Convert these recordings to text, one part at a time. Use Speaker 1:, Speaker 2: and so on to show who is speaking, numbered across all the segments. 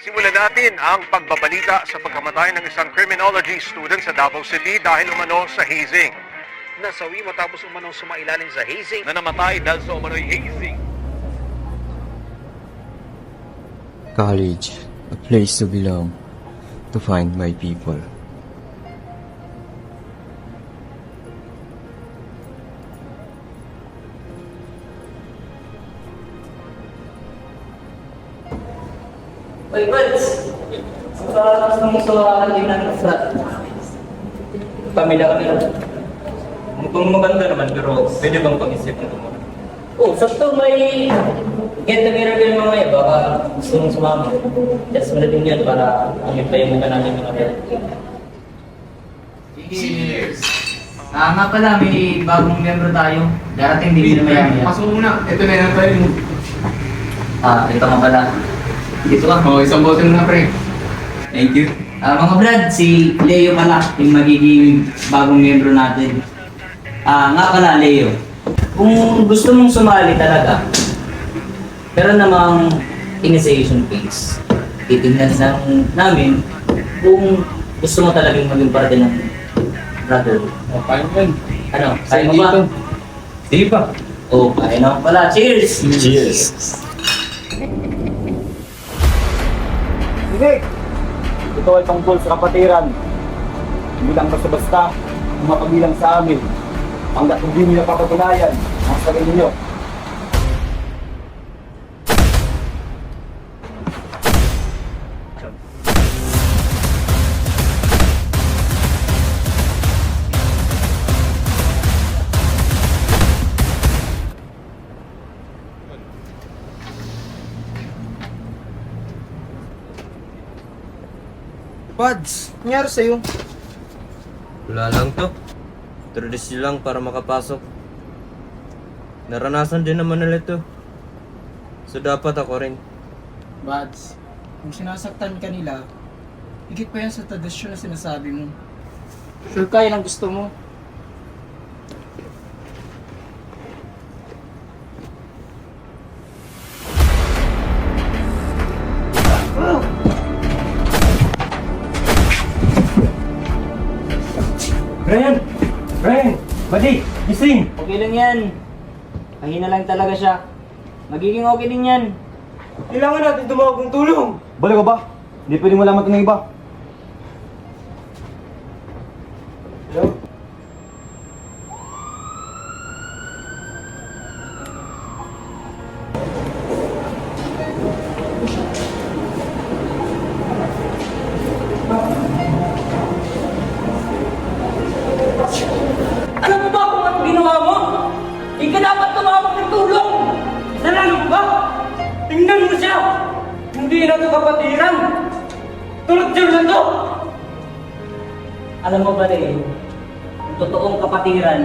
Speaker 1: Simulan natin ang pagbabalita sa pagkamatay ng isang criminology student sa Davao City dahil umano sa hazing.
Speaker 2: Nasawi matapos umanong sumailalim sa hazing.
Speaker 1: Na namatay dahil sa umano'y hazing.
Speaker 3: College, a place to belong, to find my people.
Speaker 4: Oy, Buds! Sa mga din natin sa pamilya kami lang.
Speaker 5: Mukhang maganda naman, pero pwede bang pag-isipan mo?
Speaker 4: Oh, sakto may get together kayo mamaya. Baka gusto mong sumama. Just mo natin yan para amitayin mo ka natin mga kaya.
Speaker 6: Cheers! Nga pala, may bagong membro tayo. Darating din na maya-maya.
Speaker 5: Pasok muna. Ito na yung tayo.
Speaker 4: Ito nga pala. Dito ka.
Speaker 5: Oh, isang bottle na, pre. Thank you.
Speaker 6: Mga Brad, si Leo pala, yung magiging bagong membro natin. Nga pala, Leo. Kung gusto mong sumali talaga, pero namang initiation phase, titignan namin kung gusto mo talagang maging parte ng brother.
Speaker 5: Oh, fine yan.
Speaker 6: Ano, kaya mo ba?
Speaker 5: Sige pa.
Speaker 6: Oh, kaya na pala. Cheers!
Speaker 3: Cheers!
Speaker 7: Dinig! Ito ay tungkol sa kapatiran. Hindi lang basta-basta mapagilang sa amin. Hanggat hindi niyo napapatunayan ang sarili niyo.
Speaker 8: Pads, nangyari sa'yo?
Speaker 9: Wala lang to. Tradisyon lang para makapasok. Naranasan din naman nila to. So dapat ako rin.
Speaker 8: Pads, kung sinasaktan ka nila, higit pa yan sa tradisyon na sinasabi mo. Sure ka yan ang gusto mo.
Speaker 7: Brian! Brian! Buddy! Gising!
Speaker 6: Okay lang yan. Mahina lang talaga siya. Magiging okay din yan.
Speaker 7: Kailangan natin tumawag ng tulong! Balik ka ba? Hindi pwedeng malaman ito ng iba. Hello?
Speaker 4: Alam mo ba kung anong ginawa mo? Hindi ka dapat tumawag ng tulong! Kasalanan mo ba? Tingnan mo siya! Hindi na ito kapatiran! Tulad-tulad na to! Alam mo ba rin, ang totoong kapatiran,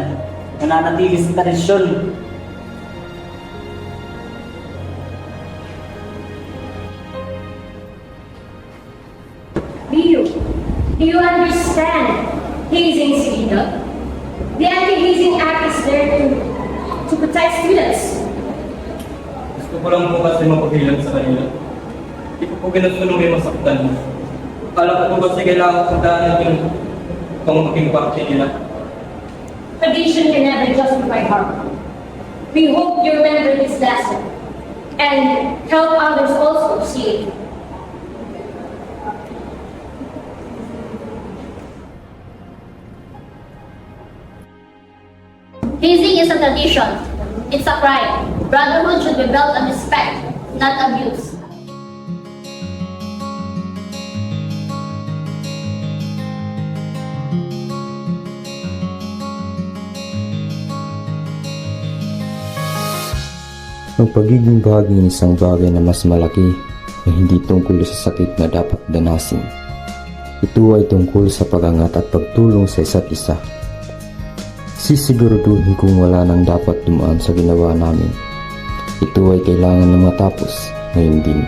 Speaker 4: nananatili sa tradisyon.
Speaker 10: Leo, do you understand hazing, Silita? The Anti-Hazing Act is there to protect students.
Speaker 5: Gusto ko lang po kasi mapagilan sa kanila. Hindi ko po ginusto nung may masaktan. Akala ko po kasi kailangan ko daan yung itong maging parte nila.
Speaker 10: Tradition can never justify harm. We hope you remember this lesson and help others also see it. Hazing is a tradition. It's a crime. Brotherhood should be built on respect, not abuse.
Speaker 3: Ang pagiging bahagi ng isang bagay na mas malaki ay hindi tungkol sa sakit na dapat danasin. Ito ay tungkol sa pagangat at pagtulong sa isa't isa. Sisiguraduhin kung wala nang dapat dumaan sa ginawa namin. Ito ay kailangan na matapos ngayon din.